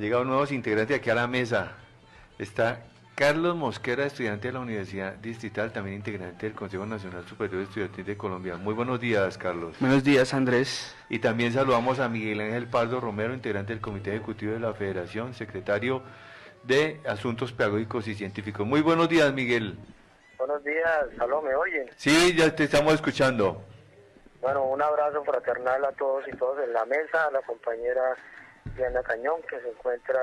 Han llegado nuevos integrantes aquí a la mesa. Está Carlos Mosquera, estudiante de la Universidad Distrital, también integrante del Consejo Nacional Superior Estudiantil de Colombia. Muy buenos días, Carlos. Buenos días, Andrés. Y también saludamos a Miguel Ángel Pardo Romero, integrante del Comité Ejecutivo de la Federación, secretario de Asuntos Pedagógicos y Científicos. Muy buenos días, Miguel. Buenos días, ¿aló, me oyen? Sí, ya te estamos escuchando. Bueno, un abrazo fraternal a todos y todas en la mesa, a la compañera Diana Cañón, que se encuentra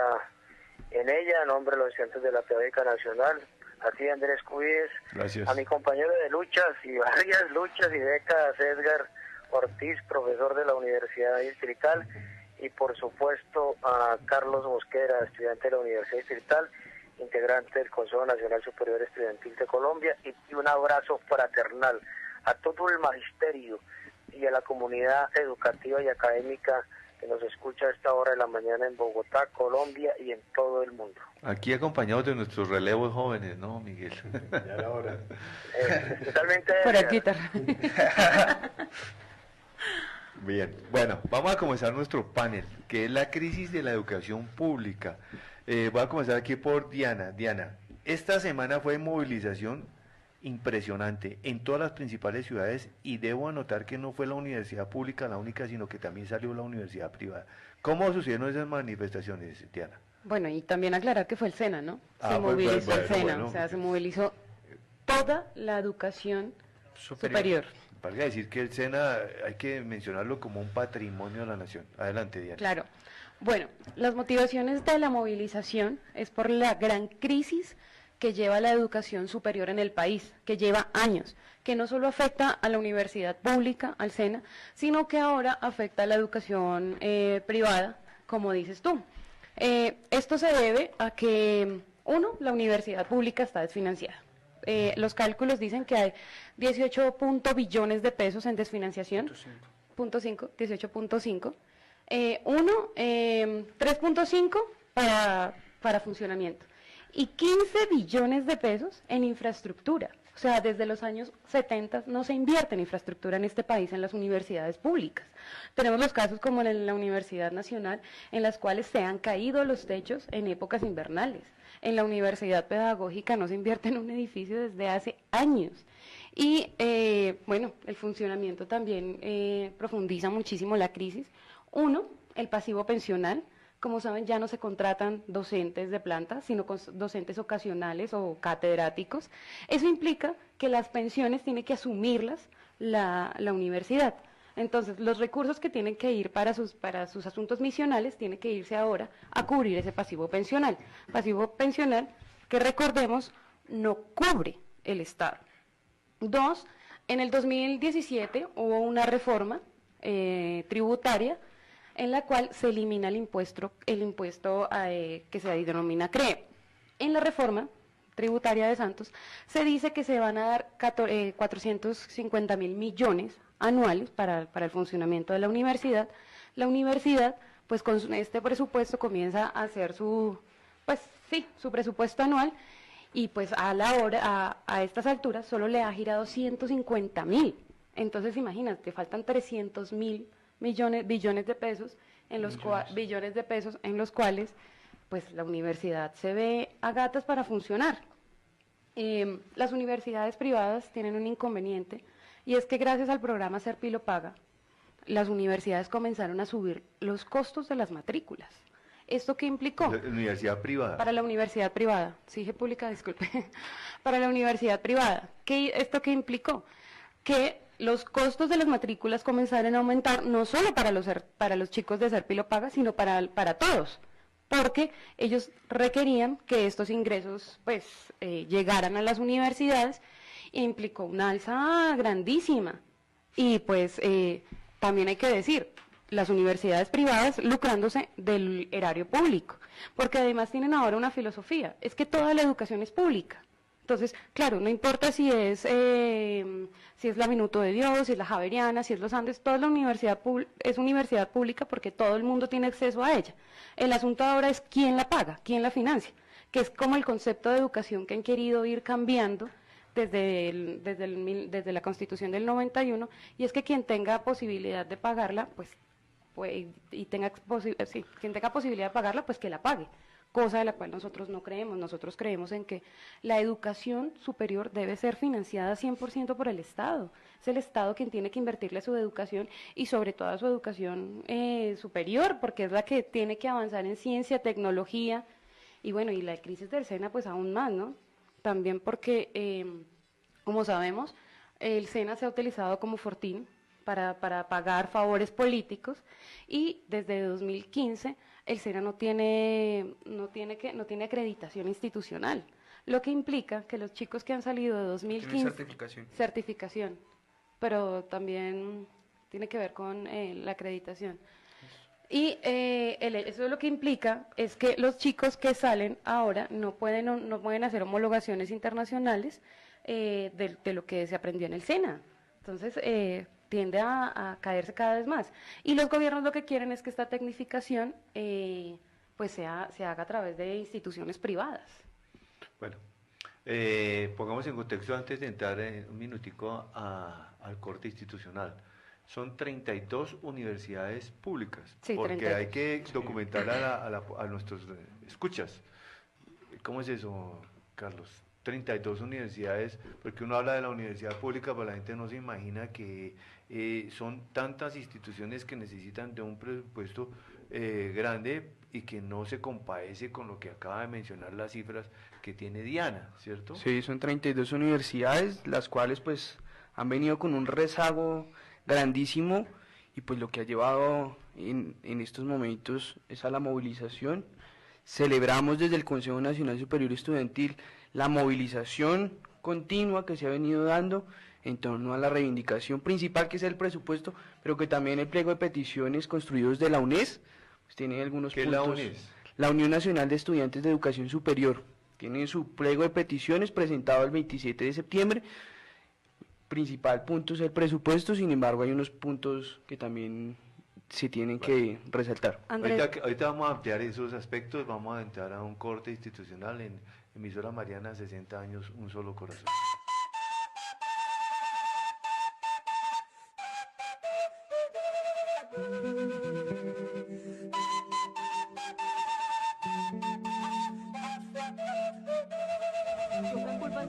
en ella, a nombre de los estudiantes de la Pedagógica Nacional, a ti, Andrés Cuides, gracias, a mi compañero de luchas y varias luchas y décadas, Edgar Ortiz, profesor de la Universidad Distrital, y por supuesto a Carlos Mosquera, estudiante de la Universidad Distrital, integrante del Consejo Nacional Superior Estudiantil de Colombia, y un abrazo fraternal a todo el magisterio y a la comunidad educativa y académica que nos escucha a esta hora de la mañana en Bogotá, Colombia y en todo el mundo. Aquí acompañados de nuestros relevos jóvenes, ¿no, Miguel? Ya era hora. Totalmente. Por aquí, Bien, bueno, vamos a comenzar nuestro panel, que es la crisis de la educación pública. Voy a comenzar aquí por Diana. Diana, esta semana fue movilización impresionante en todas las principales ciudades y debo anotar que no fue la universidad pública la única, sino que también salió la universidad privada. ¿Cómo sucedieron esas manifestaciones, Diana? Bueno, y también aclarar que fue el SENA, ¿no? Se movilizó el SENA, o sea, se movilizó toda la educación superior. Valga decir que el SENA hay que mencionarlo como un patrimonio de la nación. Adelante, Diana. Claro. Bueno, las motivaciones de la movilización es por la gran crisis que lleva la educación superior en el país, que lleva años, que no solo afecta a la universidad pública, al SENA, sino que ahora afecta a la educación privada, como dices tú. Esto se debe a que, uno, la universidad pública está desfinanciada. Los cálculos dicen que hay 18 billones de pesos en desfinanciación, 18.5, 3.5 para funcionamiento y 15 billones de pesos en infraestructura. O sea, desde los años 70 no se invierte en infraestructura en este país, en las universidades públicas. Tenemos los casos como en la Universidad Nacional, en las cuales se han caído los techos en épocas invernales. En la Universidad Pedagógica no se invierte en un edificio desde hace años. Y, bueno, el funcionamiento también profundiza muchísimo la crisis. Uno, el pasivo pensional. Como saben, ya no se contratan docentes de planta, sino docentes ocasionales o catedráticos. Eso implica que las pensiones tiene que asumirlas la universidad. Entonces, los recursos que tienen que ir para sus asuntos misionales tienen que irse ahora a cubrir ese pasivo pensional. Pasivo pensional que, recordemos, no cubre el Estado. Dos, en el 2017 hubo una reforma tributaria en la cual se elimina el impuesto que se denomina CREE. En la reforma tributaria de Santos se dice que se van a dar 450.000 millones anuales para el funcionamiento de la universidad. La universidad, pues con este presupuesto comienza a hacer su presupuesto anual y pues a estas alturas solo le ha girado 150.000. Entonces imagínate, faltan 300.000 billones de pesos en los cuales pues la universidad se ve a gatas para funcionar. Las universidades privadas tienen un inconveniente y es que gracias al programa Ser Pilo Paga, las universidades comenzaron a subir los costos de las matrículas. ¿Esto qué implicó? La universidad privada. Para la universidad privada, sí dije pública, disculpe. Para la universidad privada, ¿esto qué implicó? Que los costos de las matrículas comenzaron a aumentar, no solo para los chicos de Ser Pilo Paga, sino para todos, porque ellos requerían que estos ingresos pues llegaran a las universidades e implicó una alza grandísima. Y pues también hay que decir, las universidades privadas lucrándose del erario público, porque además tienen ahora una filosofía, es que toda la educación es pública. Entonces, claro, no importa si es la Minuto de Dios, si es la Javeriana, si es los Andes, toda la universidad es universidad pública porque todo el mundo tiene acceso a ella. El asunto ahora es quién la paga, quién la financia, que es como el concepto de educación que han querido ir cambiando desde la Constitución del 91, y es que quien tenga posibilidad de pagarla, pues pues, y tenga, sí, quien tenga posibilidad de pagarla, pues que la pague, cosa de la cual nosotros no creemos. Nosotros creemos en que la educación superior debe ser financiada 100% por el Estado. Es el Estado quien tiene que invertirle a su educación y sobre todo a su educación superior, porque es la que tiene que avanzar en ciencia, tecnología, y bueno, y la crisis del SENA pues aún más, ¿no? También porque, como sabemos, el SENA se ha utilizado como fortín para pagar favores políticos, y desde 2015 el SENA no tiene acreditación institucional, lo que implica que los chicos que han salido de 2015… Certificación, pero también tiene que ver con la acreditación. Y eso lo que implica es que los chicos que salen ahora no pueden hacer homologaciones internacionales de lo que se aprendió en el SENA. Entonces, tiende a caerse cada vez más. Y los gobiernos lo que quieren es que esta tecnificación pues se haga a través de instituciones privadas. Bueno, pongamos en contexto antes de entrar un minutico al corte institucional. Son 32 universidades públicas, sí, porque 32. Hay que documentar a nuestros escuchas. ¿Cómo es eso, Carlos? 32 universidades, porque uno habla de la universidad pública, pero la gente no se imagina que son tantas instituciones que necesitan de un presupuesto grande y que no se compadece con lo que acaba de mencionar las cifras que tiene Diana, ¿cierto? Sí, son 32 universidades, las cuales pues han venido con un rezago grandísimo, y pues lo que ha llevado en estos momentos es a la movilización. Celebramos desde el Consejo Nacional Superior Estudiantil la movilización continua que se ha venido dando en torno a la reivindicación principal, que es el presupuesto, pero que también el pliego de peticiones construidos de la UNES, pues tiene algunos puntos. ¿Qué es la UNES? La Unión Nacional de Estudiantes de Educación Superior, tiene su pliego de peticiones presentado el 27 de septiembre, principal punto es el presupuesto, sin embargo hay unos puntos que también se tienen que resaltar. Ahorita vamos a ampliar esos aspectos, vamos a entrar a un corte institucional en emisora Mariana, 60 años, un solo corazón.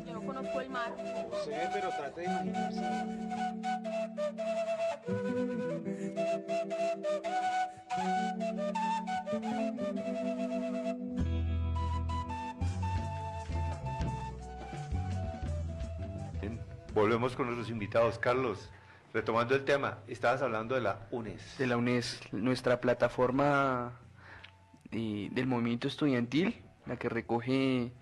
Yo no conozco el mar. No sé, pero trate de imaginarse. Bien, volvemos con nuestros invitados. Carlos, retomando el tema, estabas hablando de la UNES. De la UNES, nuestra plataforma del movimiento estudiantil, la que recoge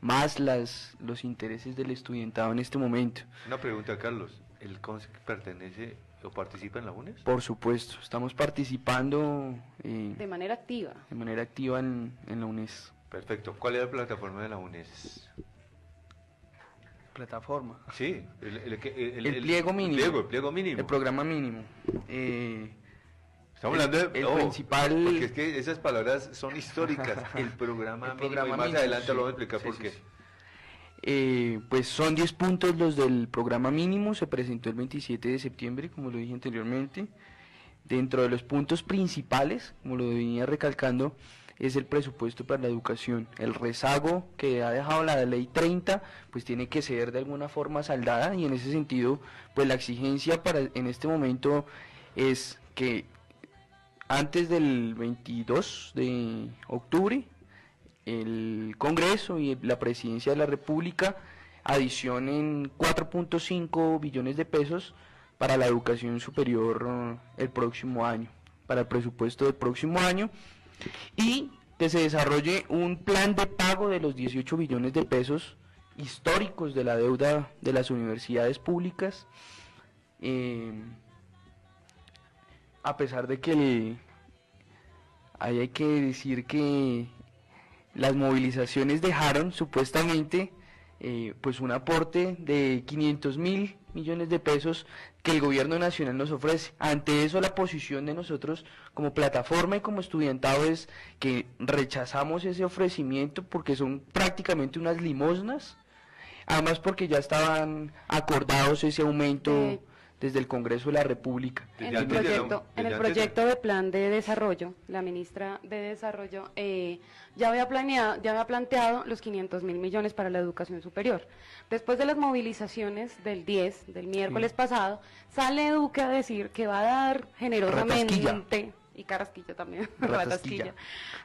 más los intereses del estudiantado en este momento. Una pregunta, Carlos, ¿el CONSEC pertenece o participa en la UNES? Por supuesto, estamos participando de manera activa. De manera activa en la UNES. Perfecto. ¿Cuál es la plataforma de la UNES? Plataforma. Sí, el pliego mínimo. El pliego mínimo. El programa mínimo. Estamos hablando de… el principal… Porque es que esas palabras son históricas. El programa mínimo, y más adelante lo voy a explicar por qué. Pues son 10 puntos los del programa mínimo, se presentó el 27 de septiembre, como lo dije anteriormente. Dentro de los puntos principales, como lo venía recalcando, es el presupuesto para la educación. El rezago que ha dejado la ley 30, pues tiene que ser de alguna forma saldada, y en ese sentido, pues la exigencia en este momento es que antes del 22 de octubre, el Congreso y la Presidencia de la República adicionen 4.5 billones de pesos para la educación superior el próximo año, para el presupuesto del próximo año, y que se desarrolle un plan de pago de los 18 billones de pesos históricos de la deuda de las universidades públicas, a pesar de que ahí hay que decir que las movilizaciones dejaron supuestamente pues un aporte de 500.000 millones de pesos que el gobierno nacional nos ofrece. Ante eso, la posición de nosotros como plataforma y como estudiantado es que rechazamos ese ofrecimiento porque son prácticamente unas limosnas, además porque ya estaban acordados ese aumento desde el Congreso de la República. Desde En el antes de la- proyecto, en desde el antes de- proyecto de plan de desarrollo, la ministra de Desarrollo ya había planteado los 500.000 millones para la educación superior. Después de las movilizaciones del 10, del miércoles pasado, sale Duque a decir que va a dar generosamente, Ratasquilla. y Carrasquilla también, Ratasquilla. Ratasquilla,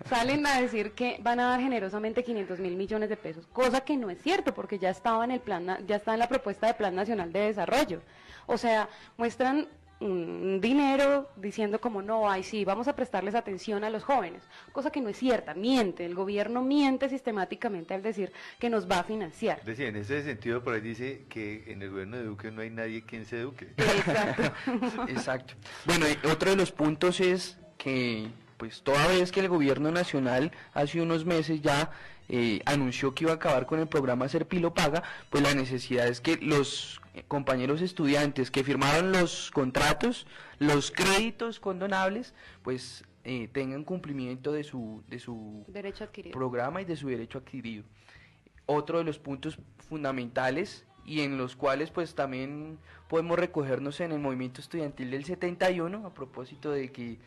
salen a decir que van a dar generosamente 500.000 millones de pesos, cosa que no es cierto, porque ya estaba en el plan, ya está en la propuesta de Plan Nacional de Desarrollo. O sea, muestran un dinero diciendo como no, ay sí, vamos a prestarles atención a los jóvenes, cosa que no es cierta, miente, el gobierno miente sistemáticamente al decir que nos va a financiar. Es decir, en ese sentido, por ahí dice que en el gobierno de Duque no hay nadie quien se eduque. Exacto. Exacto. Bueno, y otro de los puntos es que, pues, toda vez que el gobierno nacional hace unos meses ya anunció que iba a acabar con el programa Serpilo Paga, pues la necesidad es que los compañeros estudiantes que firmaron los contratos, los créditos condonables, pues tengan cumplimiento de su Derecho adquirido. programa y de su derecho adquirido. Otro de los puntos fundamentales y en los cuales pues también podemos recogernos en el movimiento estudiantil del 71, a propósito de que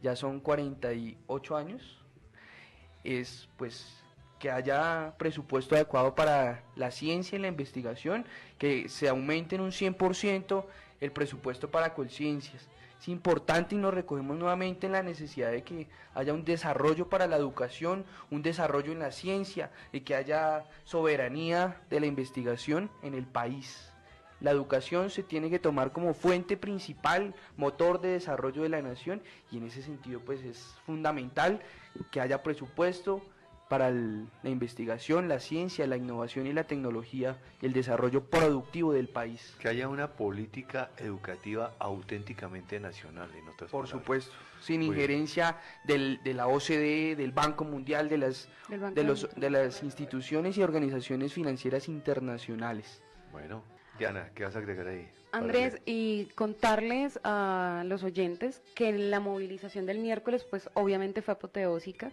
ya son 48 años, es pues que haya presupuesto adecuado para la ciencia y la investigación, que se aumente en un 100% el presupuesto para Colciencias. Es importante y nos recogemos nuevamente en la necesidad de que haya un desarrollo para la educación, un desarrollo en la ciencia, y que haya soberanía de la investigación en el país. La educación se tiene que tomar como fuente principal, motor de desarrollo de la nación, y en ese sentido pues es fundamental que haya presupuesto para la investigación, la ciencia, la innovación y la tecnología y el desarrollo productivo del país. Que haya una política educativa auténticamente nacional, en otras Por palabras. supuesto, sin Muy bien. injerencia de la OCDE, del Banco Mundial, Del Banco de las instituciones y organizaciones financieras internacionales. Bueno, Diana, ¿qué vas a agregar ahí? Andrés, Para y contarles a los oyentes que la movilización del miércoles, pues obviamente fue apoteósica,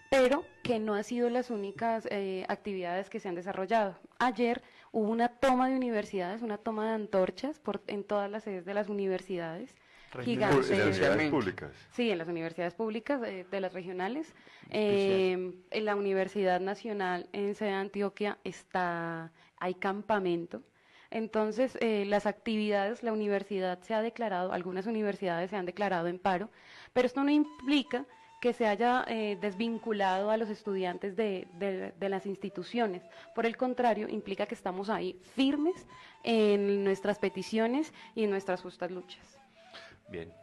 pero que no han sido las únicas actividades que se han desarrollado. Ayer hubo una toma de universidades, una toma de antorchas en todas las sedes de las universidades. que- Gigantes. En las universidades Especialmente. públicas. Sí, en las universidades públicas de las regionales. Especial. En la Universidad Nacional en sede de Antioquia hay campamento. Entonces, las actividades, la universidad se ha declarado, algunas universidades se han declarado en paro, pero esto no implica que se haya desvinculado a los estudiantes de las instituciones. Por el contrario, implica que estamos ahí firmes en nuestras peticiones y en nuestras justas luchas. Bien.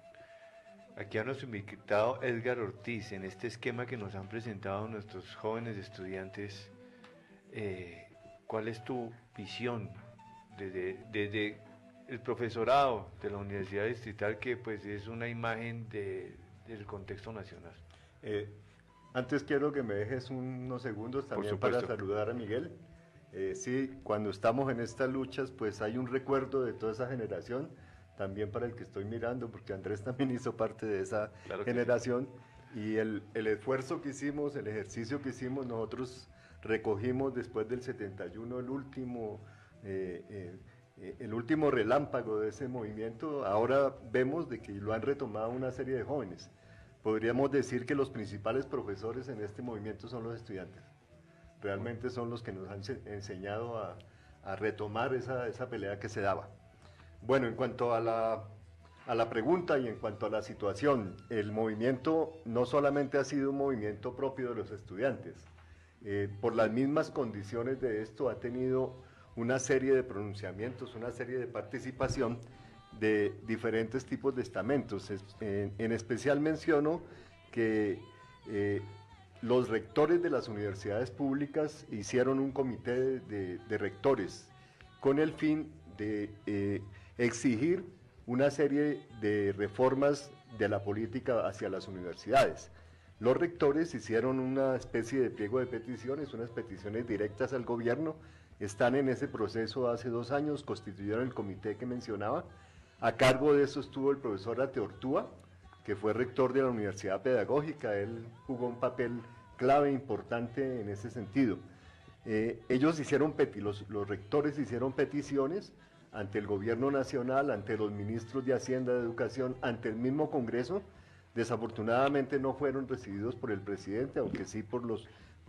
Aquí a nuestro invitado Edgar Ortiz, en este esquema que nos han presentado nuestros jóvenes estudiantes, ¿cuál es tu visión desde el profesorado de la Universidad Distrital, que pues es una imagen del contexto nacional? Antes quiero que me dejes unos segundos también supuesto. para saludar a Miguel. Sí, cuando estamos en estas luchas, pues hay un recuerdo de toda esa generación, también para el que estoy mirando, porque Andrés también hizo parte de esa Claro que generación, y el esfuerzo que hicimos, el ejercicio que hicimos, nosotros recogimos después del 71 el último relámpago de ese movimiento. Ahora vemos de que lo han retomado una serie de jóvenes. Podríamos decir que los principales profesores en este movimiento son los estudiantes. Realmente son los que nos han enseñado a retomar esa pelea que se daba. Bueno, en cuanto a la pregunta y en cuanto a la situación, el movimiento no solamente ha sido un movimiento propio de los estudiantes, por las mismas condiciones de esto ha tenido una serie de pronunciamientos, una serie de participación de diferentes tipos de estamentos. En especial menciono que los rectores de las universidades públicas hicieron un comité de rectores con el fin de exigir una serie de reformas de la política hacia las universidades. Los rectores hicieron una especie de pliego de peticiones, unas peticiones directas al gobierno, están en ese proceso hace 2 años, constituyeron el comité que mencionaba. A cargo de eso estuvo el profesor Ateortúa, que fue rector de la Universidad Pedagógica. Él jugó un papel clave importante en ese sentido. Ellos hicieron los rectores hicieron peticiones ante el gobierno nacional, ante los ministros de Hacienda, de Educación, ante el mismo Congreso, desafortunadamente no fueron recibidos por el presidente, aunque sí por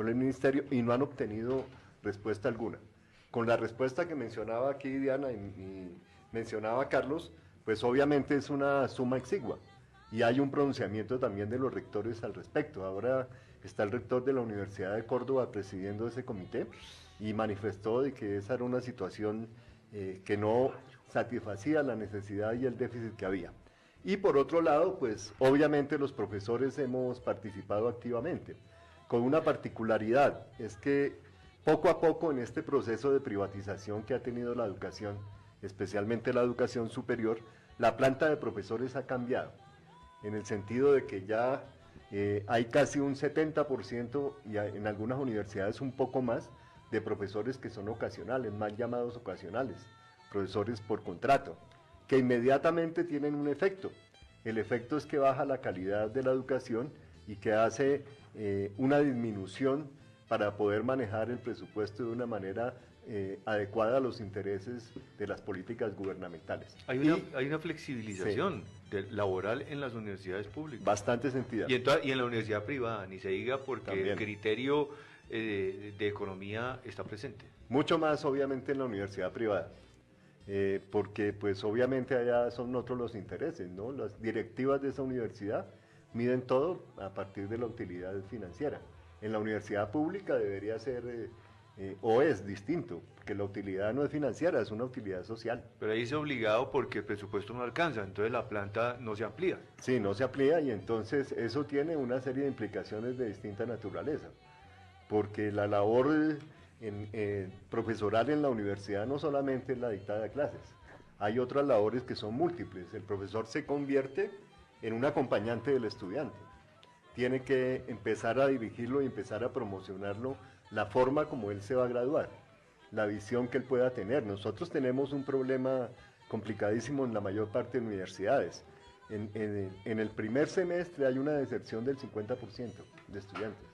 el ministerio, y no han obtenido respuesta alguna. Con la respuesta que mencionaba aquí Diana y mencionaba Carlos, pues obviamente es una suma exigua, y hay un pronunciamiento también de los rectores al respecto. Ahora está el rector de la Universidad de Córdoba presidiendo ese comité, y manifestó de que esa era una situación que no satisfacía la necesidad y el déficit que había. Y por otro lado, pues obviamente los profesores hemos participado activamente, con una particularidad, es que poco a poco en este proceso de privatización que ha tenido la educación, especialmente la educación superior, la planta de profesores ha cambiado, en el sentido de que ya hay casi un 70% y en algunas universidades un poco más de profesores que son ocasionales, mal llamados ocasionales, profesores por contrato, que inmediatamente tienen un efecto. El efecto es que baja la calidad de la educación y que hace una disminución para poder manejar el presupuesto de una manera adecuada a los intereses de las políticas gubernamentales. Hay una flexibilización laboral en las universidades públicas. Bastante sentida. Y en la universidad privada, ni se diga, porque También. el criterio de economía está presente. Mucho más obviamente en la universidad privada, porque pues obviamente allá son otros los intereses, ¿no? Las directivas de esa universidad miden todo a partir de la utilidad financiera. En la universidad pública debería ser, o es distinto, que la utilidad no es financiera, es una utilidad social. Pero ahí es obligado porque el presupuesto no alcanza, entonces la planta no se amplía. Sí, no se amplía, y entonces eso tiene una serie de implicaciones de distinta naturaleza, porque la labor profesoral en la universidad no solamente es la dictada de clases, hay otras labores que son múltiples. El profesor se convierte en un acompañante del estudiante, tiene que empezar a dirigirlo y empezar a promocionarlo, la forma como él se va a graduar, la visión que él pueda tener. Nosotros tenemos un problema complicadísimo en la mayor parte de universidades. En el primer semestre hay una deserción del 50% de estudiantes,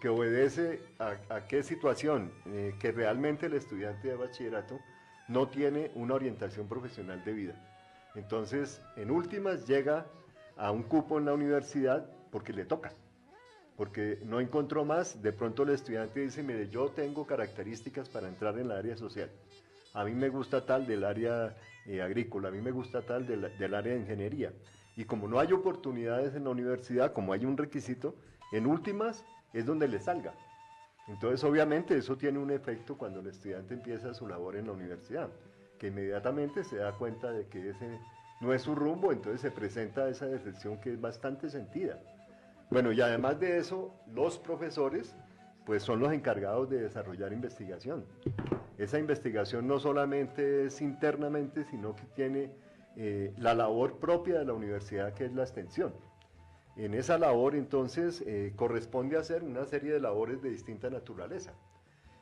que obedece a qué situación, que realmente el estudiante de bachillerato no tiene una orientación profesional de vida. Entonces, en últimas, llega a un cupo en la universidad porque le toca, porque no encontró más. De pronto el estudiante dice, mire, yo tengo características para entrar en la área social, a mí me gusta tal del área agrícola, a mí me gusta tal del área de ingeniería, y como no hay oportunidades en la universidad, como hay un requisito, en últimas es donde le salga. Entonces obviamente eso tiene un efecto cuando el estudiante empieza su labor en la universidad, que inmediatamente se da cuenta de que ese no es su rumbo, entonces se presenta esa decepción que es bastante sentida. Bueno, y además de eso, los profesores pues son los encargados de desarrollar investigación. Esa investigación no solamente es internamente, sino que tiene la labor propia de la universidad, que es la extensión. En esa labor entonces corresponde hacer una serie de labores de distinta naturaleza,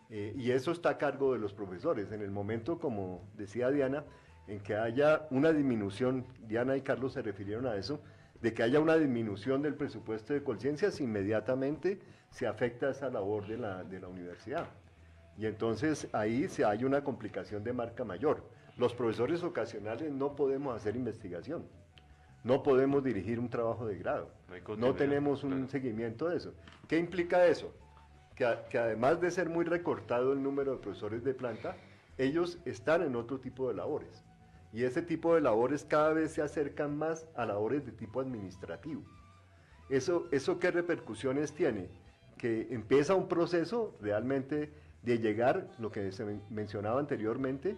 y eso está a cargo de los profesores. En el momento, como decía Diana, en que haya una disminución, Diana y Carlos se refirieron a eso, de que haya una disminución del presupuesto de conciencias, inmediatamente se afecta esa labor de la universidad, y entonces ahí hay una complicación de marca mayor. Los profesores ocasionales no podemos hacer investigación, no podemos dirigir un trabajo de grado, no tenemos un seguimiento de eso. ¿Qué implica eso? Que además de ser muy recortado el número de profesores de planta, ellos están en otro tipo de labores, y ese tipo de labores cada vez se acercan más a labores de tipo administrativo. ¿Eso qué repercusiones tiene? Que empieza un proceso realmente de llegar, lo que se mencionaba anteriormente,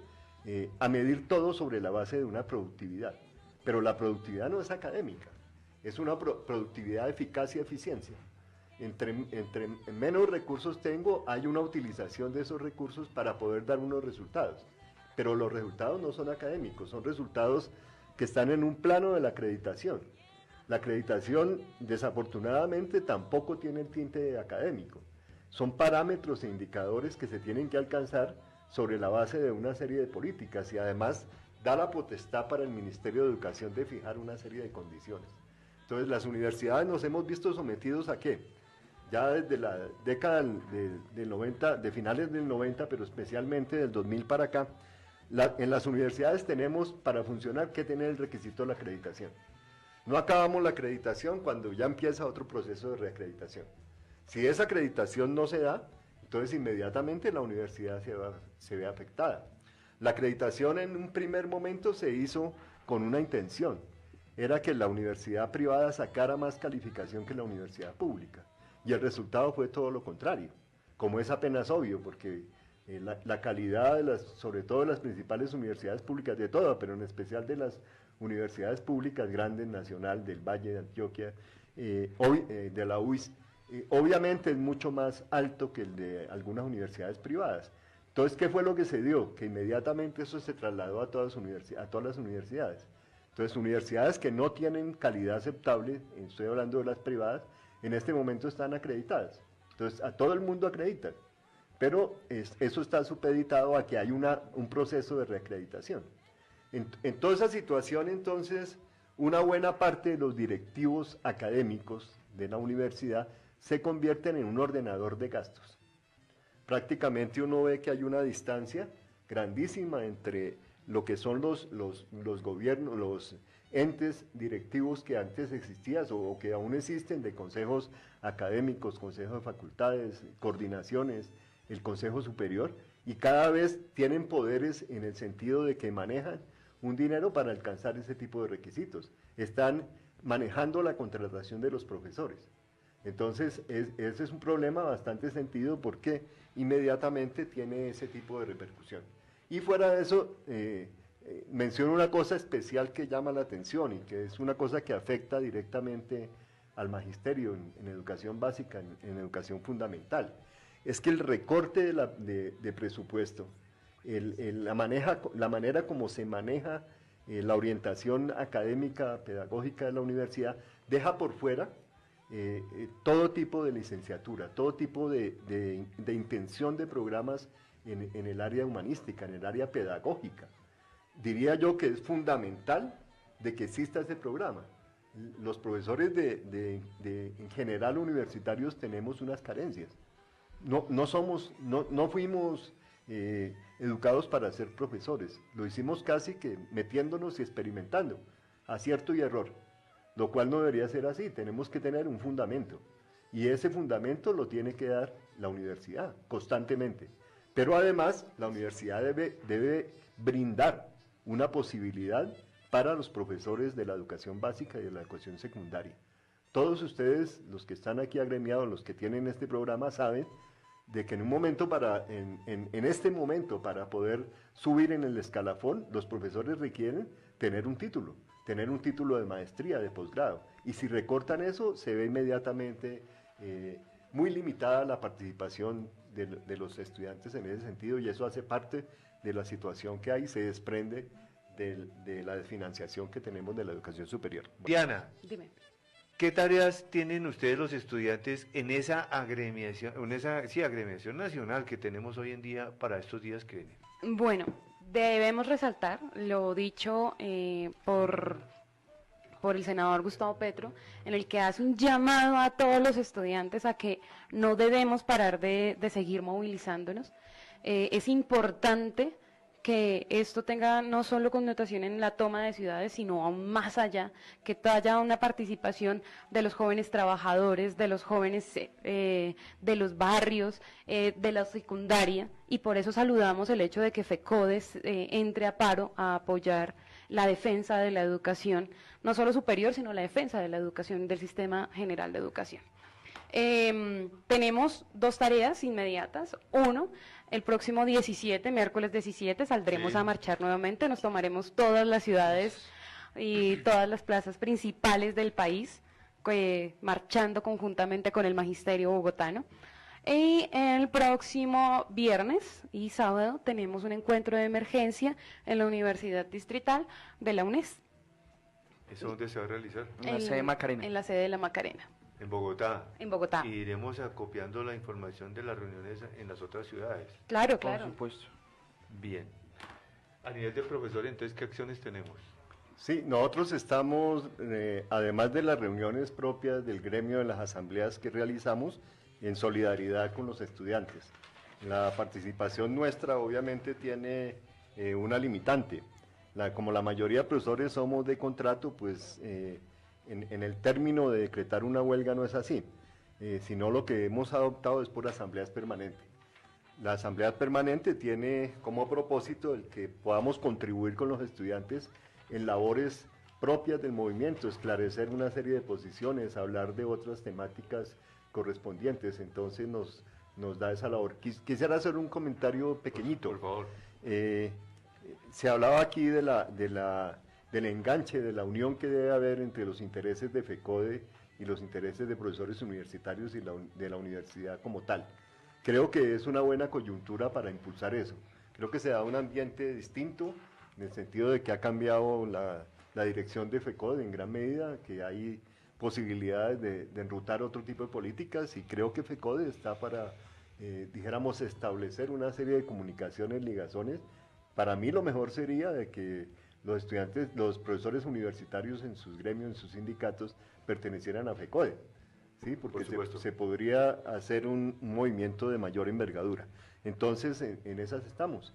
a medir todo sobre la base de una productividad. Pero la productividad no es académica, es una productividad de eficacia y eficiencia. Entre menos recursos tengo, hay una utilización de esos recursos para poder dar unos resultados. Pero los resultados no son académicos, son resultados que están en un plano de la acreditación. La acreditación, desafortunadamente, tampoco tiene el tinte académico. Son parámetros e indicadores que se tienen que alcanzar sobre la base de una serie de políticas, y además da la potestad para el Ministerio de Educación de fijar una serie de condiciones. Entonces, las universidades nos hemos visto sometidos a ¿qué? Ya desde la década del 90, de finales del 90, pero especialmente del 2000 para acá, En las universidades tenemos, para funcionar, que tener el requisito de la acreditación. No acabamos la acreditación cuando ya empieza otro proceso de reacreditación. Si esa acreditación no se da, entonces inmediatamente la universidad se ve afectada. La acreditación en un primer momento se hizo con una intención, era que la universidad privada sacara más calificación que la universidad pública, y el resultado fue todo lo contrario, como es apenas obvio, porque la calidad, sobre todo de las principales universidades públicas, de todas, pero en especial de las universidades públicas grandes, Nacional, del Valle de Antioquia, de la UIS, obviamente es mucho más alto que el de algunas universidades privadas. Entonces, ¿qué fue lo que se dio? Que inmediatamente eso se trasladó a todas las universidades. Entonces, universidades que no tienen calidad aceptable, estoy hablando de las privadas, en este momento están acreditadas. Entonces, a todo el mundo acreditan, pero eso está supeditado a que hay un proceso de reacreditación. En toda esa situación, entonces, una buena parte de los directivos académicos de la universidad se convierten en un ordenador de gastos. Prácticamente uno ve que hay una distancia grandísima entre lo que son los gobiernos, los entes directivos que antes existían o que aún existen, de consejos académicos, consejos de facultades, coordinaciones, el Consejo Superior, y cada vez tienen poderes en el sentido de que manejan un dinero para alcanzar ese tipo de requisitos. Están manejando la contratación de los profesores. Entonces, ese es un problema bastante sentido porque inmediatamente tiene ese tipo de repercusión. Y fuera de eso, menciono una cosa especial que llama la atención y que es una cosa que afecta directamente al magisterio en educación básica, en educación fundamental. Es que el recorte de presupuesto, la manera como se maneja la orientación académica, pedagógica de la universidad, deja por fuera todo tipo de licenciatura, todo tipo de intención de programas en el área humanística, en el área pedagógica. Diría yo que es fundamental de que exista ese programa. Los profesores en general universitarios tenemos unas carencias. No fuimos educados para ser profesores, lo hicimos casi que metiéndonos y experimentando, acierto y error, lo cual no debería ser así. Tenemos que tener un fundamento, y ese fundamento lo tiene que dar la universidad constantemente. Pero además la universidad debe brindar una posibilidad para los profesores de la educación básica y de la educación secundaria. Todos ustedes, los que están aquí agremiados, los que tienen este programa, saben de que en este momento, para poder subir en el escalafón, los profesores requieren tener un título de maestría, de posgrado. Y si recortan eso, se ve inmediatamente muy limitada la participación de los estudiantes en ese sentido, y eso hace parte de la situación que hay, se desprende de la desfinanciación que tenemos de la educación superior. Diana, Dime. ¿qué tareas tienen ustedes los estudiantes en esa agremiación, agremiación nacional que tenemos hoy en día para estos días que vienen? Bueno, debemos resaltar lo dicho por el senador Gustavo Petro, en el que hace un llamado a todos los estudiantes a que no debemos parar de seguir movilizándonos. Es importante que esto tenga no solo connotación en la toma de ciudades, sino aún más allá, que haya una participación de los jóvenes trabajadores, de los jóvenes de los barrios, de la secundaria, y por eso saludamos el hecho de que FECODES entre a paro a apoyar la defensa de la educación, no solo superior, sino la defensa de la educación, del sistema general de educación. Tenemos dos tareas inmediatas. Uno, el próximo 17, miércoles 17, saldremos a marchar nuevamente, nos tomaremos todas las ciudades y todas las plazas principales del país, marchando conjuntamente con el magisterio bogotano. Y el próximo viernes y sábado tenemos un encuentro de emergencia en la Universidad Distrital de la UNES. ¿Eso dónde se va a realizar? En la sede de Macarena. En la sede de la Macarena. En Bogotá. En Bogotá. Y iremos acopiando la información de las reuniones en las otras ciudades. Claro, Por claro. supuesto. Bien. A nivel de profesor, entonces, ¿qué acciones tenemos? Sí, nosotros estamos, además de las reuniones propias del gremio de las asambleas que realizamos, en solidaridad con los estudiantes. La participación nuestra obviamente tiene una limitante. Como la mayoría de profesores somos de contrato, pues en el término de decretar una huelga no es así, sino lo que hemos adoptado es por asambleas permanentes. La asamblea permanente tiene como propósito el que podamos contribuir con los estudiantes en labores propias del movimiento, esclarecer una serie de posiciones, hablar de otras temáticas correspondientes, entonces nos da esa labor. Quisiera hacer un comentario pequeñito. Por favor. Se hablaba aquí del enganche, de la unión que debe haber entre los intereses de FECODE y los intereses de profesores universitarios y de la universidad como tal. Creo que es una buena coyuntura para impulsar eso. Creo que se da un ambiente distinto, en el sentido de que ha cambiado la dirección de FECODE en gran medida, que hay posibilidades de enrutar otro tipo de políticas, y creo que FECODE está para, dijéramos, establecer una serie de comunicaciones, ligazones. Para mí lo mejor sería de que los estudiantes, los profesores universitarios en sus gremios, en sus sindicatos, pertenecieran a FECODE, ¿sí? Porque se podría hacer un movimiento de mayor envergadura. Entonces, en esas estamos.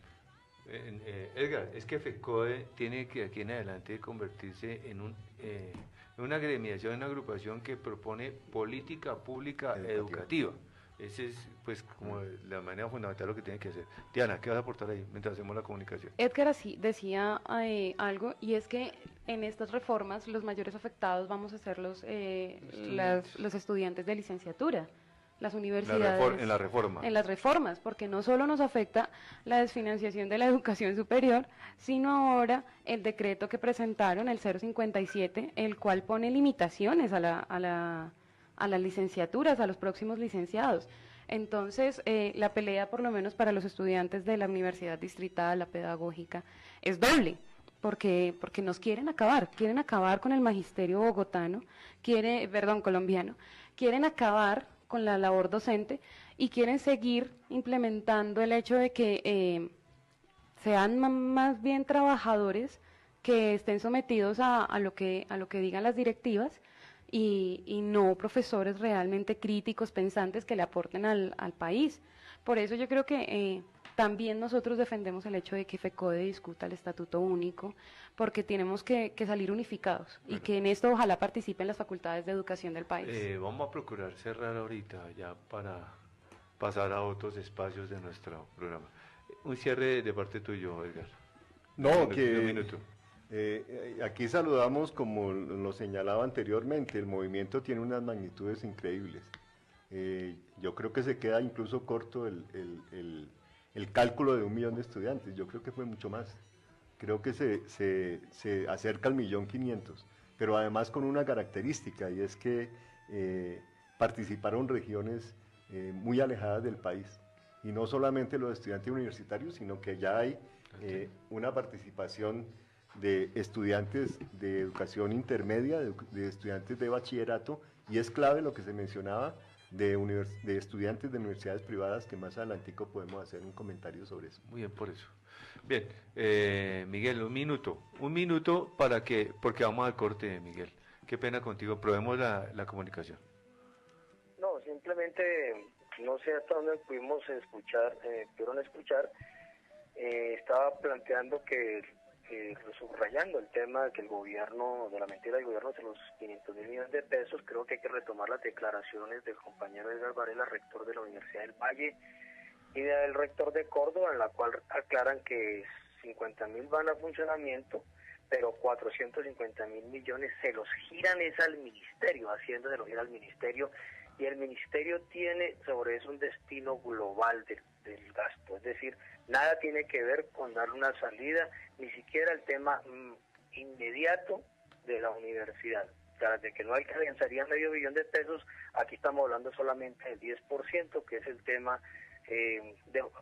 Edgar, es que FECODE tiene que aquí en adelante convertirse en una gremiación, una agrupación que propone política pública educativa. Esa es, pues, como la manera fundamental lo que tiene que hacer. Diana, ¿qué vas a aportar ahí mientras hacemos la comunicación? Edgar así decía algo, y es que en estas reformas los mayores afectados vamos a ser los estudiantes de licenciatura, las universidades. En la reforma. En las reformas, porque no solo nos afecta la desfinanciación de la educación superior, sino ahora el decreto que presentaron, el 057, el cual pone limitaciones a las licenciaturas, a los próximos licenciados. Entonces, la pelea, por lo menos para los estudiantes de la Universidad Distrital, la pedagógica, es doble, porque nos quieren acabar con el magisterio bogotano, colombiano, quieren acabar con la labor docente y quieren seguir implementando el hecho de que sean más bien trabajadores que estén sometidos a lo que digan las directivas, y no profesores realmente críticos, pensantes, que le aporten al país. Por eso yo creo que también nosotros defendemos el hecho de que FECODE discuta el estatuto único, porque tenemos que salir unificados, y que en esto ojalá participen las facultades de educación del país. Vamos a procurar cerrar ahorita ya para pasar a otros espacios de nuestro programa. Un cierre de parte tuyo, Edgar. No, un minuto. Aquí saludamos, como lo señalaba anteriormente, el movimiento tiene unas magnitudes increíbles. Yo creo que se queda incluso corto el cálculo de 1 millón de estudiantes. Yo creo que fue mucho más. Creo que se acerca al 1.500.000, pero además con una característica, y es que participaron regiones muy alejadas del país, y no solamente los estudiantes universitarios, sino que ya hay una participación de estudiantes de educación intermedia, de estudiantes de bachillerato, y es clave lo que se mencionaba de estudiantes de universidades privadas, que más adelantico podemos hacer un comentario sobre eso. Muy bien, por eso. Bien, Miguel, un minuto porque vamos al corte, Miguel. Qué pena contigo, probemos la comunicación. No, simplemente, no sé hasta dónde pudieron escuchar, estaba planteando subrayando el tema de que el gobierno, de la mentira del gobierno de los 500.000 millones de pesos. Creo que hay que retomar las declaraciones del compañero Edgar Varela, rector de la Universidad del Valle, y del rector de Córdoba, en la cual aclaran que 50.000 van a funcionamiento, pero 450.000 millones se los giran al ministerio, Hacienda se los gira al ministerio, y el ministerio tiene sobre eso un destino global del gasto, es decir, nada tiene que ver con dar una salida, ni siquiera el tema inmediato de la universidad. O sea, de que no alcanzaría $500 millón de pesos, aquí estamos hablando solamente del 10%, que es el tema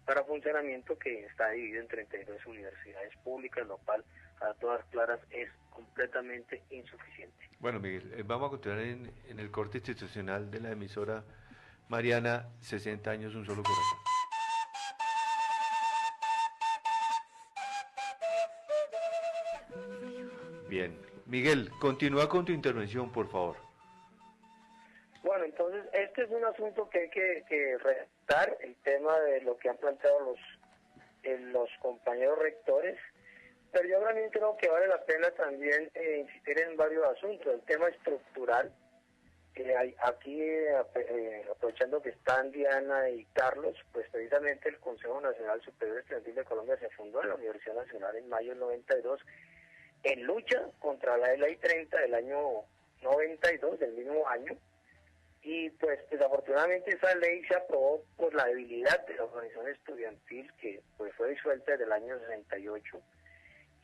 para funcionamiento, que está dividido en 32 universidades públicas, lo cual a todas claras es completamente insuficiente. Bueno, Miguel, vamos a continuar en el corte institucional de la emisora Mariana, 60 años, un solo corazón. Bien, Miguel, continúa con tu intervención, por favor. Bueno, entonces, este es un asunto que hay que resaltar, el tema de lo que han planteado los compañeros rectores, pero yo también creo que vale la pena también insistir en varios asuntos. El tema estructural, aquí aprovechando que están Diana y Carlos, pues precisamente el Consejo Nacional Superior Estudiantil de Colombia se fundó en la Universidad Nacional en mayo del 92 en lucha contra la Ley 30 del año 92, del mismo año, y pues desafortunadamente esa ley se aprobó por la debilidad de la organización estudiantil que pues fue disuelta desde el año 68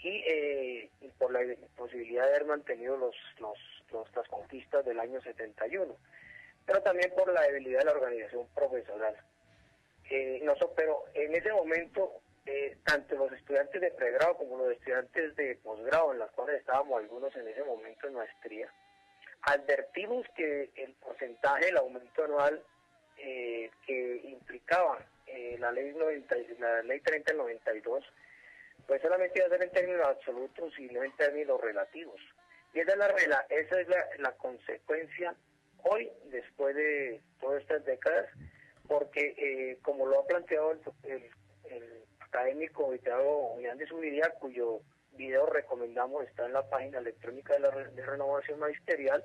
y por la imposibilidad de haber mantenido las conquistas del año 71, pero también por la debilidad de la organización profesional. Pero en ese momento, tanto los estudiantes de pregrado como los estudiantes de posgrado, en los cuales estábamos algunos en ese momento en maestría, advertimos que el porcentaje, el aumento anual que implicaba la ley 30 del 92, pues solamente iba a ser en términos absolutos y no en términos relativos. Y esa es la consecuencia hoy, después de todas estas décadas, porque como lo ha planteado el académico invitado Julián de Zubiría, cuyo video recomendamos, está en la página electrónica de Renovación Magisterial,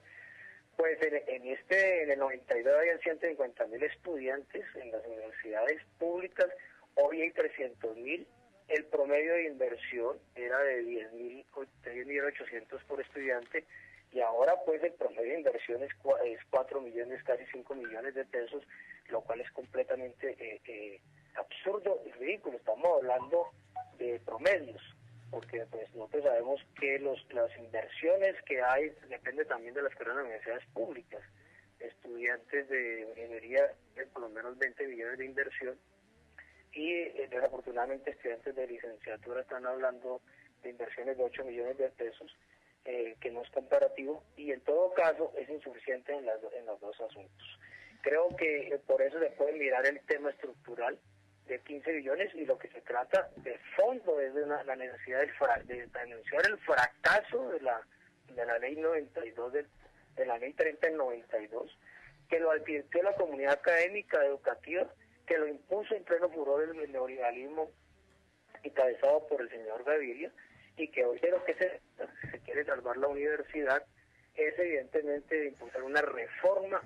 pues en el 92 habían 150.000 estudiantes en las universidades públicas, hoy hay 300.000. El promedio de inversión era de 10.800 por estudiante, y ahora pues el promedio de inversión es 4 millones, casi 5 millones de pesos, lo cual es completamente absurdo y ridículo. Estamos hablando de promedios, porque pues nosotros sabemos que las inversiones que hay depende también de las carreras de universidades públicas. Estudiantes de ingeniería de por lo menos 20 millones de inversión, y desafortunadamente estudiantes de licenciatura están hablando de inversiones de 8 millones de pesos, que no es comparativo, y en todo caso es insuficiente en los dos asuntos. Creo que por eso se puede mirar el tema estructural de 15 billones, y lo que se trata de fondo es de la necesidad de denunciar el fracaso de la ley 92, de la ley 30 del 92, que lo advirtió la comunidad académica educativa, que lo impuso en pleno furor del neoliberalismo encabezado por el señor Gaviria, y que hoy de lo que se quiere salvar la universidad es evidentemente impulsar una reforma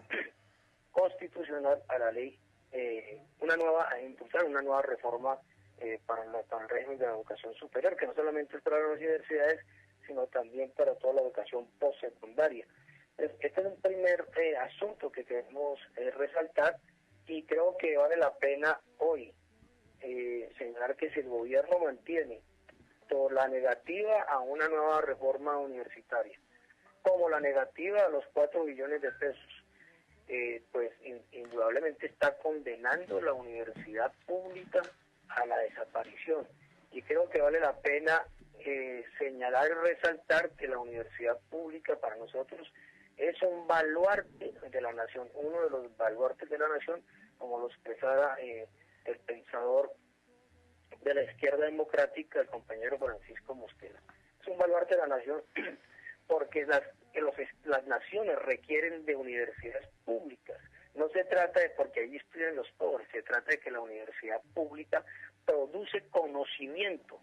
constitucional a la ley, impulsar una nueva reforma para el régimen de la educación superior, que no solamente es para las universidades, sino también para toda la educación postsecundaria. Este es un primer asunto que queremos resaltar, y creo que vale la pena hoy señalar que si el gobierno mantiene toda la negativa a una nueva reforma universitaria, como la negativa a los 4 billones de pesos, pues indudablemente está condenando la universidad pública a la desaparición. Y creo que vale la pena señalar y resaltar que la universidad pública para nosotros es un baluarte de la nación, uno de los baluartes de la nación, como lo expresara el pensador de la izquierda democrática, el compañero Francisco Mosquera. Es un baluarte de la nación porque las naciones requieren de universidades públicas. No se trata de porque allí estudian los pobres, se trata de que la universidad pública produce conocimiento,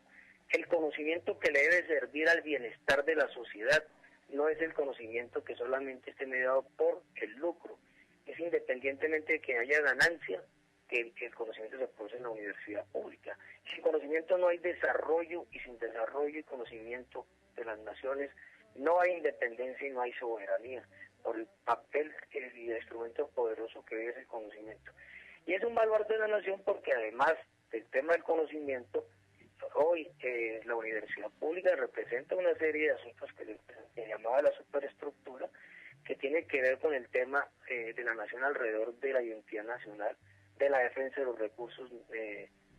el conocimiento que le debe servir al bienestar de la sociedad. No es el conocimiento que solamente esté mediado por el lucro, es independientemente de que haya ganancia, que el conocimiento se produce en la universidad pública. Sin conocimiento no hay desarrollo, y sin desarrollo y conocimiento de las naciones no hay independencia y no hay soberanía, por el papel y el instrumento poderoso que es el conocimiento. Y es un baluarte de la nación porque además del tema del conocimiento, hoy la universidad pública representa una serie de asuntos que se llamaba la superestructura, que tiene que ver con el tema de la nación alrededor de la identidad nacional, de la defensa de los recursos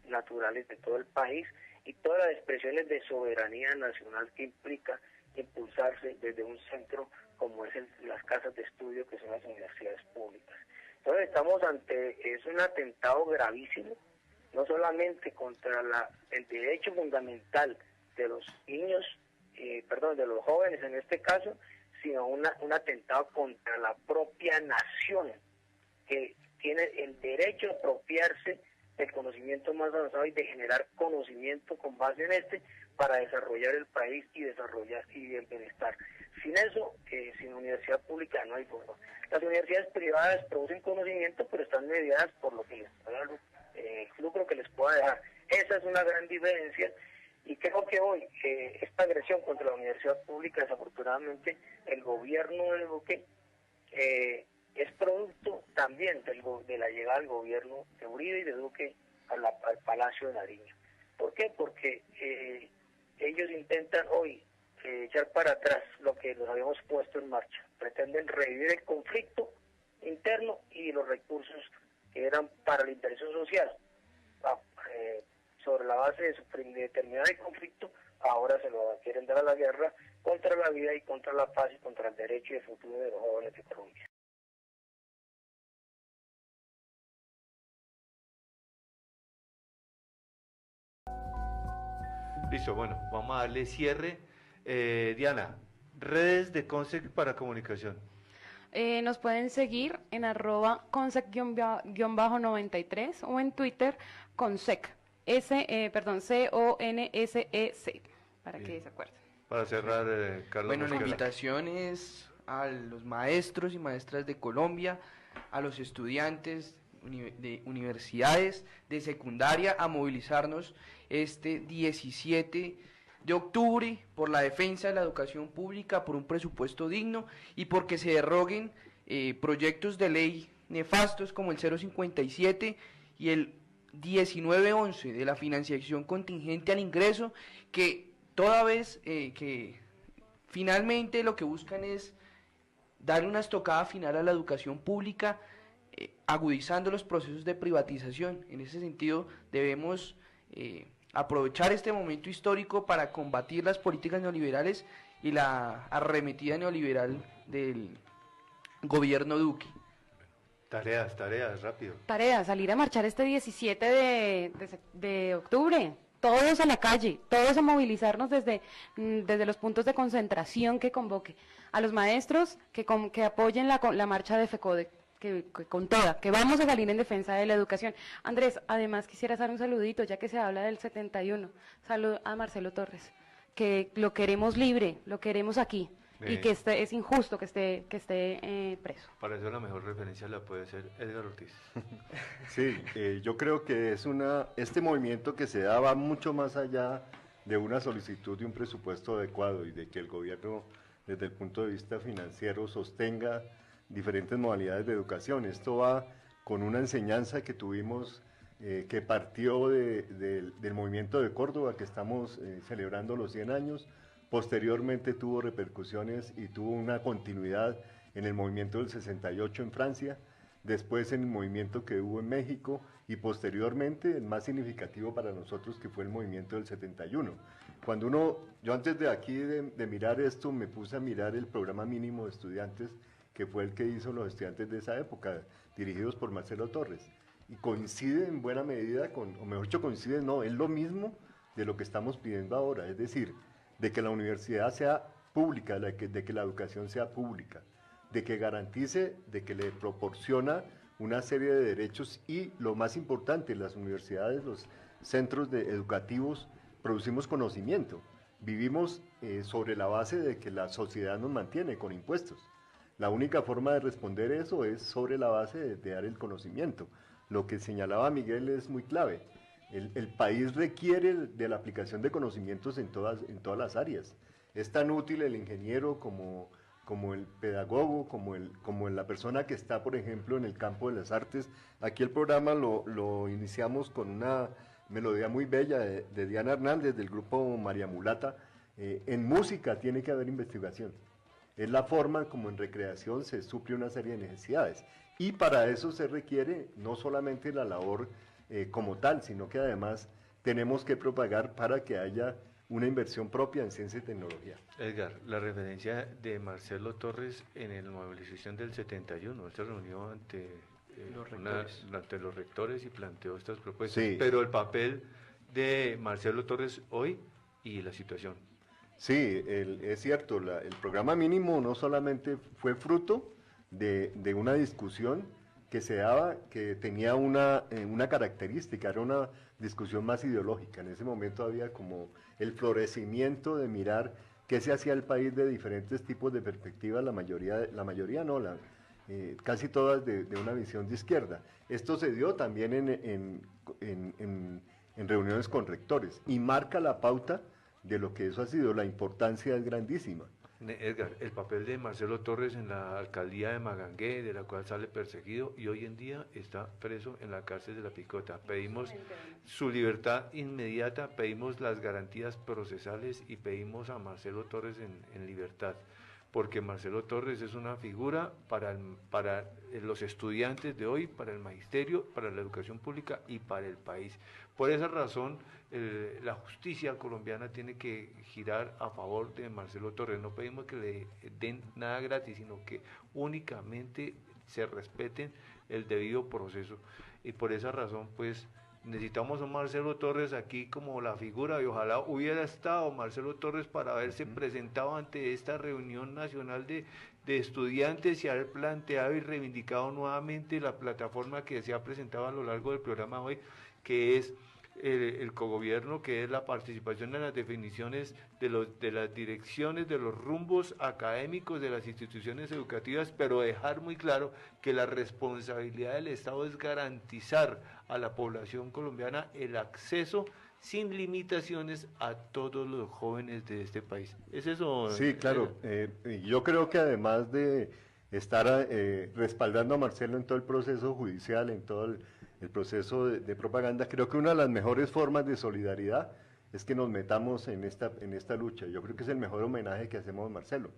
naturales de todo el país, y todas las expresiones de soberanía nacional que implica impulsarse desde un centro como es las casas de estudio, que son las universidades públicas. Entonces estamos es un atentado gravísimo, no solamente contra el derecho fundamental de los niños, de los jóvenes en este caso, sino un atentado contra la propia nación, que tiene el derecho a apropiarse del conocimiento más avanzado y de generar conocimiento con base en este para desarrollar el país y desarrollar y el bienestar. Sin eso, sin universidad pública no hay forma. Las universidades privadas producen conocimiento, pero están mediadas por lo que les pueda dar, el lucro que les pueda dejar. Esa es una gran diferencia, y creo que hoy esta agresión contra la universidad pública, desafortunadamente, el gobierno de Duque es producto también de la llegada del gobierno de Uribe y de Duque al Palacio de Nariño. ¿Por qué? Porque ellos intentan hoy echar para atrás lo que nos habíamos puesto en marcha. Pretenden revivir el conflicto interno y los recursos que eran para la interés social. Sobre la base de terminar el conflicto, ahora se lo quieren dar a la guerra contra la vida y contra la paz y contra el derecho y el futuro de los jóvenes de Colombia. Listo, bueno, vamos a darle cierre. Diana, redes de Consec para comunicación. Nos pueden seguir en @consec_93 o en Twitter consec, CONSEC, para Bien. que se acuerden. Para cerrar, Carlos Bueno, la Mosquera. invitación es a los maestros y maestras de Colombia, a los estudiantes de universidades, de secundaria, a movilizarnos este 17 de octubre por la defensa de la educación pública, por un presupuesto digno y porque se derroguen proyectos de ley nefastos como el 057 y el 1911 de la financiación contingente al ingreso, que toda vez que finalmente lo que buscan es darle una estocada final a la educación pública, agudizando los procesos de privatización. En ese sentido debemos aprovechar este momento histórico para combatir las políticas neoliberales y la arremetida neoliberal del gobierno Duque. Tareas, rápido. Tarea, salir a marchar este 17 de octubre, todos a la calle, todos a movilizarnos desde los puntos de concentración que convoque, a los maestros que apoyen la marcha de FECODE, que con toda, que vamos a salir en defensa de la educación. Andrés, además quisiera hacer un saludito, ya que se habla del 71, saludo a Marcelo Torres, que lo queremos libre, lo queremos aquí. Y que es injusto que esté preso. Para eso la mejor referencia la puede hacer Edgar Ortiz. Sí, yo creo que este movimiento que se da va mucho más allá de una solicitud de un presupuesto adecuado y de que el gobierno, desde el punto de vista financiero, sostenga diferentes modalidades de educación. Esto va con una enseñanza que tuvimos, que partió del movimiento de Córdoba, que estamos celebrando los 100 años. Posteriormente tuvo repercusiones y tuvo una continuidad en el movimiento del 68 en Francia, después en el movimiento que hubo en México y posteriormente el más significativo para nosotros, que fue el movimiento del 71. Yo antes de aquí de mirar esto me puse a mirar el programa mínimo de estudiantes, que fue el que hizo los estudiantes de esa época, dirigidos por Marcelo Torres, y coincide en buena medida o mejor dicho coincide, no, es lo mismo de lo que estamos pidiendo ahora, es decir, de que la universidad sea pública, de que la educación sea pública, de que garantice, de que le proporciona una serie de derechos y, lo más importante, las universidades, los centros educativos, producimos conocimiento. Vivimos sobre la base de que la sociedad nos mantiene con impuestos. La única forma de responder eso es sobre la base de dar el conocimiento. Lo que señalaba Miguel es muy clave. El país requiere de la aplicación de conocimientos en todas las áreas. Es tan útil el ingeniero como el pedagogo, como la persona que está, por ejemplo, en el campo de las artes. Aquí el programa lo iniciamos con una melodía muy bella de Diana Hernández, del grupo María Mulata. En música tiene que haber investigación. Es la forma como en recreación se suple una serie de necesidades. Y para eso se requiere no solamente la labor como tal, sino que además tenemos que propagar para que haya una inversión propia en ciencia y tecnología. Edgar, la referencia de Marcelo Torres en la movilización del 71, él se reunió ante los rectores y planteó estas propuestas, Sí. Pero el papel de Marcelo Torres hoy y la situación. Sí, es cierto, el programa mínimo no solamente fue fruto de una discusión que se daba, que tenía una característica, era una discusión más ideológica. En ese momento había como el florecimiento de mirar qué se hacía el país de diferentes tipos de perspectivas, la mayoría no, casi todas de una visión de izquierda. Esto se dio también en reuniones con rectores y marca la pauta de lo que eso ha sido. La importancia es grandísima. Edgar, el papel de Marcelo Torres en la alcaldía de Magangué, de la cual sale perseguido y hoy en día está preso en la cárcel de La Picota. Pedimos su libertad inmediata, pedimos las garantías procesales y pedimos a Marcelo Torres en libertad, porque Marcelo Torres es una figura para los estudiantes de hoy, para el magisterio, para la educación pública y para el país. Por esa razón, la justicia colombiana tiene que girar a favor de Marcelo Torres. No pedimos que le den nada gratis, sino que únicamente se respeten el debido proceso. Y por esa razón, pues, necesitamos a Marcelo Torres aquí como la figura, y ojalá hubiera estado Marcelo Torres para haberse presentado ante esta reunión nacional de estudiantes y haber planteado y reivindicado nuevamente la plataforma que se ha presentado a lo largo del programa hoy, que es el cogobierno, que es la participación en las definiciones de las direcciones, de los rumbos académicos de las instituciones educativas, pero dejar muy claro que la responsabilidad del Estado es garantizar a la población colombiana el acceso sin limitaciones a todos los jóvenes de este país. ¿Es eso? Sí, claro. Yo creo que además de estar respaldando a Marcelo en todo el proceso judicial, en todo el proceso de propaganda, creo que una de las mejores formas de solidaridad es que nos metamos en esta lucha. Yo creo que es el mejor homenaje que hacemos a Marcelo.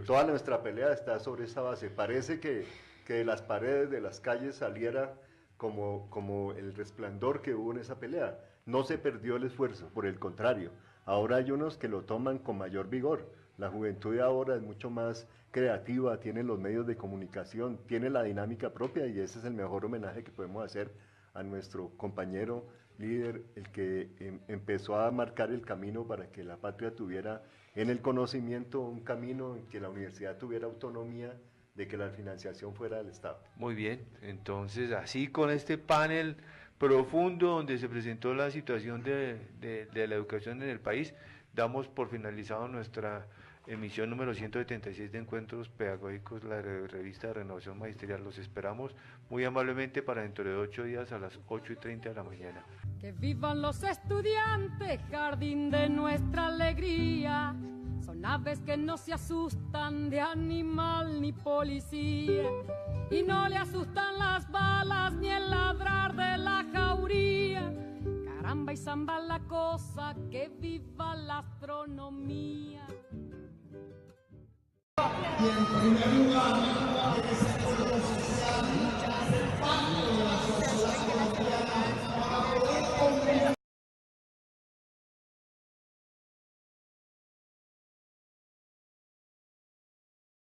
Toda nuestra pelea está sobre esa base. Parece que de las paredes de las calles saliera como el resplandor que hubo en esa pelea. No se perdió el esfuerzo, por el contrario. Ahora hay unos que lo toman con mayor vigor. La juventud de ahora es mucho más creativa, tiene los medios de comunicación, tiene la dinámica propia, y ese es el mejor homenaje que podemos hacer a nuestro compañero líder, el que empezó a marcar el camino para que la patria tuviera en el conocimiento un camino, en que la universidad tuviera autonomía, de que la financiación fuera del Estado. Muy bien, entonces así con este panel profundo donde se presentó la situación de la educación en el país, damos por finalizado nuestra emisión número 176 de Encuentros Pedagógicos, la revista de Renovación Magisterial. Los esperamos muy amablemente para dentro de 8 días a las 8:30 de la mañana. Que vivan los estudiantes, jardín de nuestra alegría. Son aves que no se asustan de animal ni policía, y no le asustan las balas ni el ladrar de la jauría. Caramba y zamba la cosa, que viva la astronomía. Y en primer lugar